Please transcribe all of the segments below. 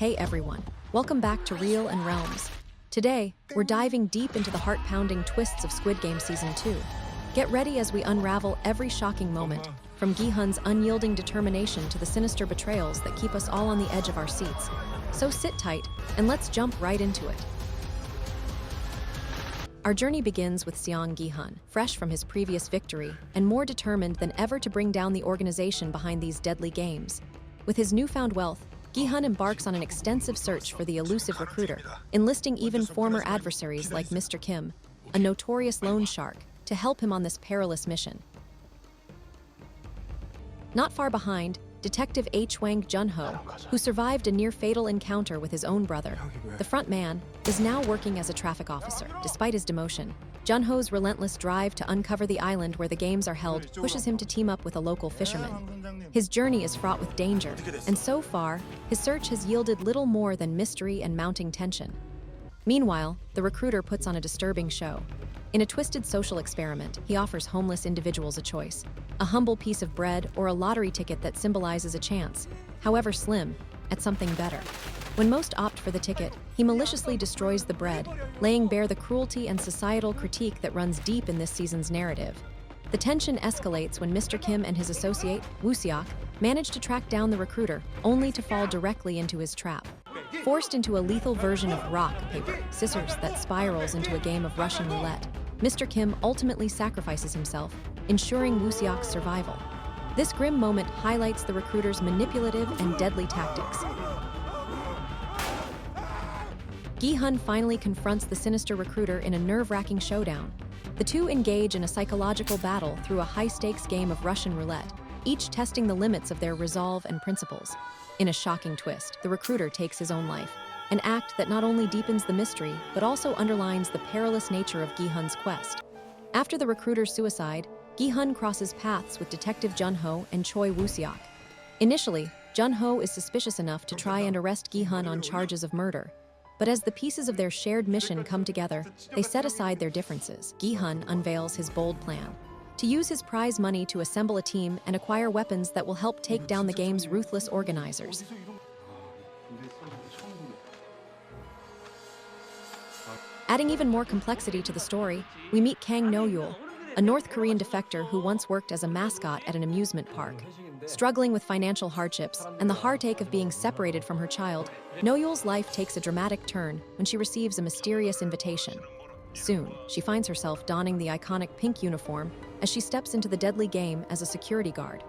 Hey everyone, welcome back to Real and Realms. Today, we're diving deep into the heart-pounding twists of Squid Game Season 2. Get ready as we unravel every shocking moment, from Gi-hun's unyielding determination to the sinister betrayals that keep us all on the edge of our seats. So sit tight, and let's jump right into it. Our journey begins with Seong Gi-hun, fresh from his previous victory and more determined than ever to bring down the organization behind these deadly games. With his newfound wealth, Gi-hun embarks on an extensive search for the elusive recruiter, enlisting even former adversaries like Mr. Kim, a notorious loan shark, to help him on this perilous mission. Not far behind, Detective H. Wang Junho, who survived a near-fatal encounter with his own brother, the front man, is now working as a traffic officer. Despite his demotion, Junho's relentless drive to uncover the island where the games are held pushes him to team up with a local fisherman. His journey is fraught with danger, and so far, his search has yielded little more than mystery and mounting tension. Meanwhile, the recruiter puts on a disturbing show. In a twisted social experiment, he offers homeless individuals a choice: a humble piece of bread or a lottery ticket that symbolizes a chance, however slim, at something better. When most opt for the ticket, he maliciously destroys the bread, laying bare the cruelty and societal critique that runs deep in this season's narrative. The tension escalates when Mr. Kim and his associate, Woo Seok, manage to track down the recruiter, only to fall directly into his trap. Forced into a lethal version of rock, paper, scissors that spirals into a game of Russian roulette, Mr. Kim ultimately sacrifices himself, ensuring Woo Seok's survival. This grim moment highlights the recruiter's manipulative and deadly tactics. Gi-hun finally confronts the sinister recruiter in a nerve-wracking showdown. The two engage in a psychological battle through a high-stakes game of Russian roulette, each testing the limits of their resolve and principles. In a shocking twist, the recruiter takes his own life, an act that not only deepens the mystery, but also underlines the perilous nature of Gi-hun's quest. After the recruiter's suicide, Gi-hun crosses paths with Detective Junho and Choi Woo Seok. Initially, Junho is suspicious enough to try and arrest Gi-hun on charges of murder. But as the pieces of their shared mission come together, they set aside their differences. Gi-hun unveils his bold plan: to use his prize money to assemble a team and acquire weapons that will help take down the game's ruthless organizers. Adding even more complexity to the story, we meet Kang No-yul, a North Korean defector who once worked as a mascot at an amusement park. Struggling with financial hardships and the heartache of being separated from her child, No-yul's life takes a dramatic turn when she receives a mysterious invitation. Soon, she finds herself donning the iconic pink uniform as she steps into the deadly game as a security guard.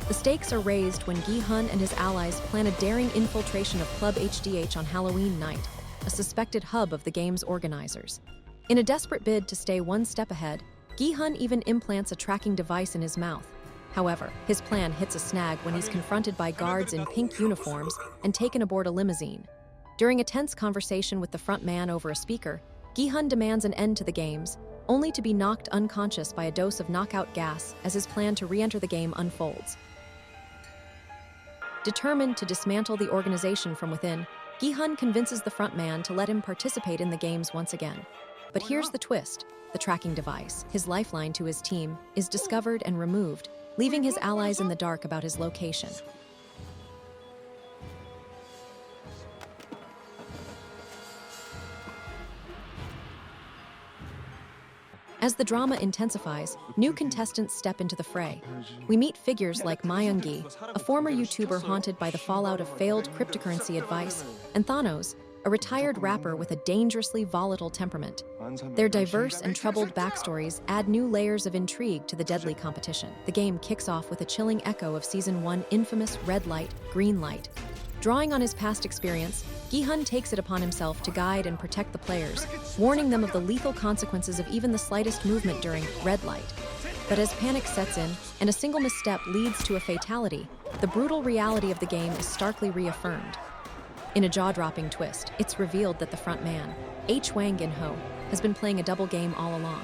The stakes are raised when Gi-hun and his allies plan a daring infiltration of Club HDH on Halloween night, a suspected hub of the game's organizers. In a desperate bid to stay one step ahead, Gi-hun even implants a tracking device in his mouth. However, his plan hits a snag when he's confronted by guards in pink uniforms and taken aboard a limousine. During a tense conversation with the front man over a speaker, Gi-hun demands an end to the games, only to be knocked unconscious by a dose of knockout gas as his plan to re-enter the game unfolds. Determined to dismantle the organization from within, Gi-hun convinces the front man to let him participate in the games once again. But here's the twist: the tracking device, his lifeline to his team, is discovered and removed, leaving his allies in the dark about his location. As the drama intensifies, new contestants step into the fray. We meet figures like Myung-gi, a former YouTuber haunted by the fallout of failed cryptocurrency advice, and Thanos, a retired rapper with a dangerously volatile temperament. Their diverse and troubled backstories add new layers of intrigue to the deadly competition. The game kicks off with a chilling echo of Season 1's infamous red light, green light. Drawing on his past experience, Gi-hun takes it upon himself to guide and protect the players, warning them of the lethal consequences of even the slightest movement during red light. But as panic sets in, and a single misstep leads to a fatality, the brutal reality of the game is starkly reaffirmed. In a jaw-dropping twist, it's revealed that the front man, H. Wang Junho, has been playing a double game all along.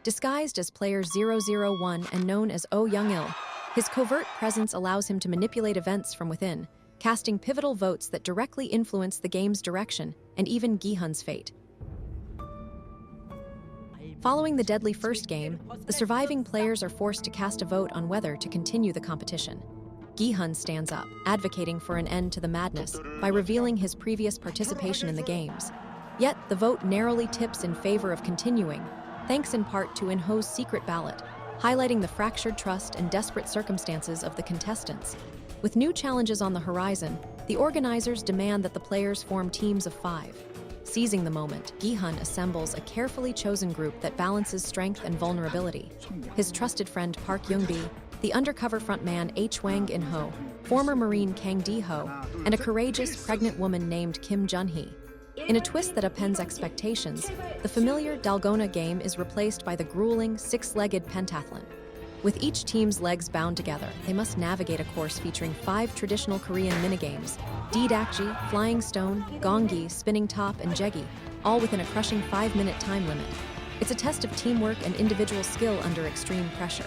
Disguised as player 001 and known as Oh Young-il, his covert presence allows him to manipulate events from within, casting pivotal votes that directly influence the game's direction and even Gi-hun's fate. Following the deadly first game, the surviving players are forced to cast a vote on whether to continue the competition. Gi-hun stands up, advocating for an end to the madness by revealing his previous participation in the games. Yet, the vote narrowly tips in favor of continuing, thanks in part to In-ho's secret ballot, highlighting the fractured trust and desperate circumstances of the contestants. With new challenges on the horizon, the organizers demand that the players form teams of 5. Seizing the moment, Gi-hun assembles a carefully chosen group that balances strength and vulnerability. His trusted friend Park Young-bi, the undercover frontman Hwang In-ho, former Marine Kang Di-ho, and a courageous, pregnant woman named Kim Jun-hee. In a twist that upends expectations, the familiar Dalgona game is replaced by the grueling, 6-legged pentathlon. With each team's legs bound together, they must navigate a course featuring 5 traditional Korean minigames: Didakji, Flying Stone, Gongi, Spinning Top, and Jegi, all within a crushing 5-minute time limit. It's a test of teamwork and individual skill under extreme pressure.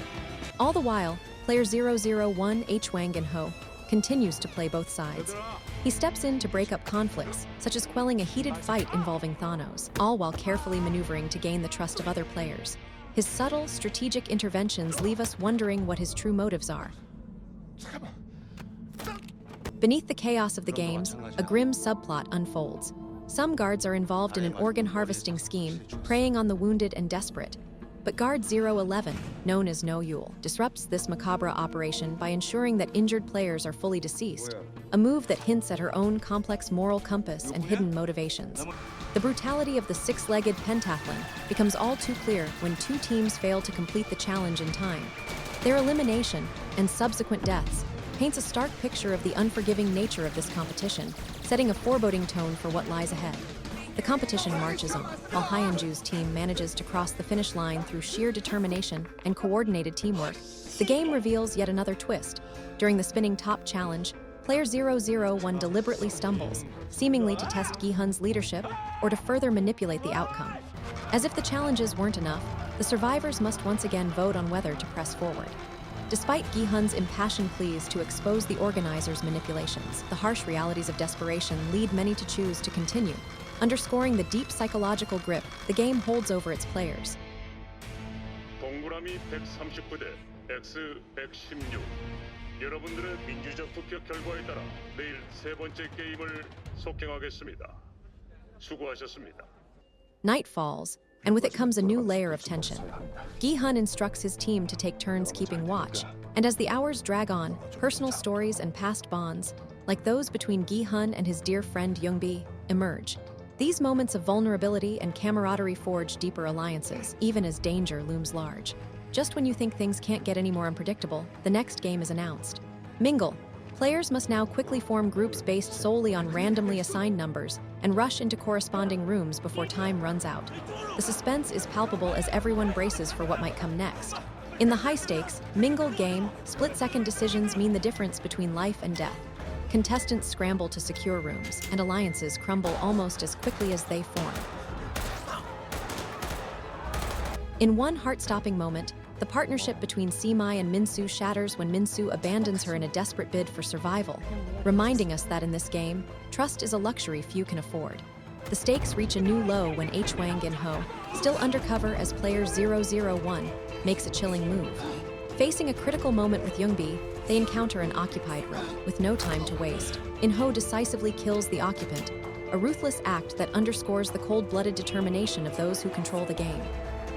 All the while, player 001 Hwang In-ho continues to play both sides. He steps in to break up conflicts, such as quelling a heated fight involving Thanos, all while carefully maneuvering to gain the trust of other players. His subtle, strategic interventions leave us wondering what his true motives are. Beneath the chaos of the games, a grim subplot unfolds. Some guards are involved in an organ harvesting scheme, preying on the wounded and desperate. But Guard 011, known as No Yule, disrupts this macabre operation by ensuring that injured players are fully deceased, a move that hints at her own complex moral compass and hidden motivations. The brutality of the 6-legged pentathlon becomes all too clear when 2 teams fail to complete the challenge in time. Their elimination and subsequent deaths paints a stark picture of the unforgiving nature of this competition, setting a foreboding tone for what lies ahead. The competition marches on, while Hyunju's team manages to cross the finish line through sheer determination and coordinated teamwork. The game reveals yet another twist. During the spinning top challenge, player 001 deliberately stumbles, seemingly to test Gi-hun's leadership or to further manipulate the outcome. As if the challenges weren't enough, the survivors must once again vote on whether to press forward. Despite Gi-hun's impassioned pleas to expose the organizers' manipulations, the harsh realities of desperation lead many to choose to continue, underscoring the deep psychological grip the game holds over its players. 동그라미 139대 X 116. 여러분들의 민주적 투표 결과에 따라 내일 3번째 게임을 속행하겠습니다. 수고하셨습니다. Night falls, and with it comes a new layer of tension. Gi-hun instructs his team to take turns keeping watch, and as the hours drag on, personal stories and past bonds, like those between Gi-hun and his dear friend Young-bi, emerge. These moments of vulnerability and camaraderie forge deeper alliances, even as danger looms large. Just when you think things can't get any more unpredictable, the next game is announced. Mingle. Players must now quickly form groups based solely on randomly assigned numbers and rush into corresponding rooms before time runs out. The suspense is palpable as everyone braces for what might come next. In the high-stakes, Mingle game, split-second decisions mean the difference between life and death. Contestants scramble to secure rooms, and alliances crumble almost as quickly as they form. In one heart-stopping moment, the partnership between Simai and Minsu shatters when Minsu abandons her in a desperate bid for survival, reminding us that in this game, trust is a luxury few can afford. The stakes reach a new low when Hwang In-ho, still undercover as player 001, makes a chilling move. Facing a critical moment with Young-bi, they encounter an occupied room, with no time to waste. In-ho decisively kills the occupant, a ruthless act that underscores the cold-blooded determination of those who control the game.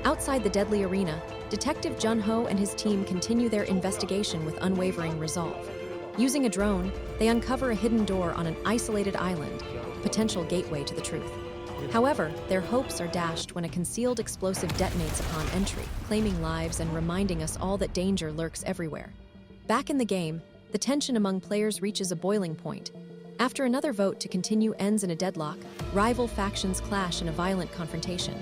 Outside the deadly arena, Detective Jun-ho and his team continue their investigation with unwavering resolve. Using a drone, they uncover a hidden door on an isolated island, a potential gateway to the truth. However, their hopes are dashed when a concealed explosive detonates upon entry, claiming lives and reminding us all that danger lurks everywhere. Back in the game, the tension among players reaches a boiling point. After another vote to continue ends in a deadlock, rival factions clash in a violent confrontation.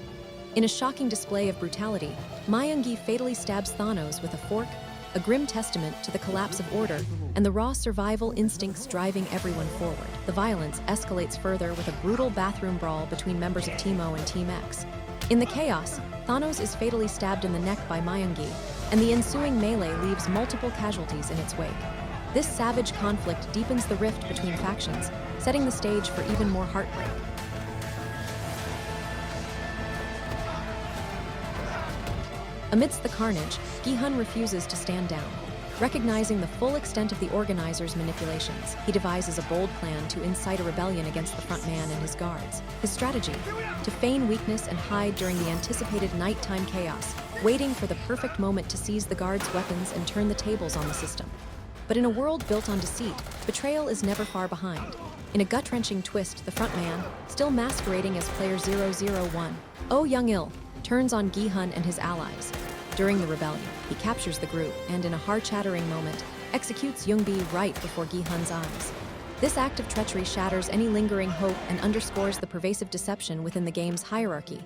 In a shocking display of brutality, Myung-gi fatally stabs Thanos with a fork, a grim testament to the collapse of order and the raw survival instincts driving everyone forward. The violence escalates further with a brutal bathroom brawl between members of Team O and Team X. In the chaos, Thanos is fatally stabbed in the neck by Myung-gi, and the ensuing melee leaves multiple casualties in its wake. This savage conflict deepens the rift between factions, setting the stage for even more heartbreak. Amidst the carnage, Gi-hun refuses to stand down. Recognizing the full extent of the organizers' manipulations, he devises a bold plan to incite a rebellion against the front man and his guards. His strategy? To feign weakness and hide during the anticipated nighttime chaos, waiting for the perfect moment to seize the guards' weapons and turn the tables on the system. But in a world built on deceit, betrayal is never far behind. In a gut-wrenching twist, the front man, still masquerading as player 001, Oh Young-il, turns on Gi-hun and his allies. During the rebellion, he captures the group and, in a heart-shattering moment, executes Young-bi right before Gi-hun's eyes. This act of treachery shatters any lingering hope and underscores the pervasive deception within the game's hierarchy.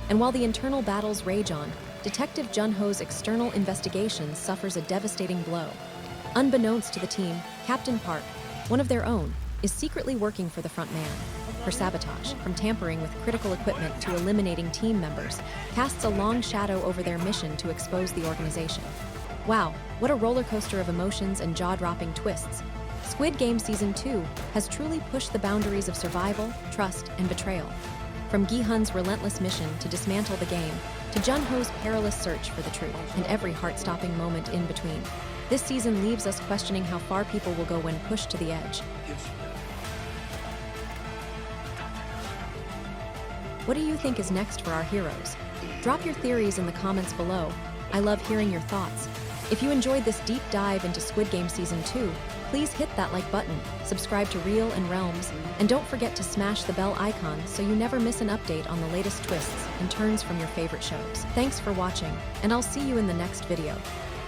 And while the internal battles rage on, Detective Jun-ho's external investigation suffers a devastating blow. Unbeknownst to the team, Captain Park, one of their own, is secretly working for the front man. Her sabotage, from tampering with critical equipment to eliminating team members, casts a long shadow over their mission to expose the organization. Wow, what a roller coaster of emotions and jaw-dropping twists. Squid Game Season 2 has truly pushed the boundaries of survival, trust, and betrayal. From Gi-hun's relentless mission to dismantle the game, to Jun-ho's perilous search for the truth, and every heart-stopping moment in between. This season leaves us questioning how far people will go when pushed to the edge. What do you think is next for our heroes? Drop your theories in the comments below. I love hearing your thoughts. If you enjoyed this deep dive into Squid Game Season 2, please hit that like button, subscribe to Real and Realms, and don't forget to smash the bell icon so you never miss an update on the latest twists and turns from your favorite shows. Thanks for watching, and I'll see you in the next video.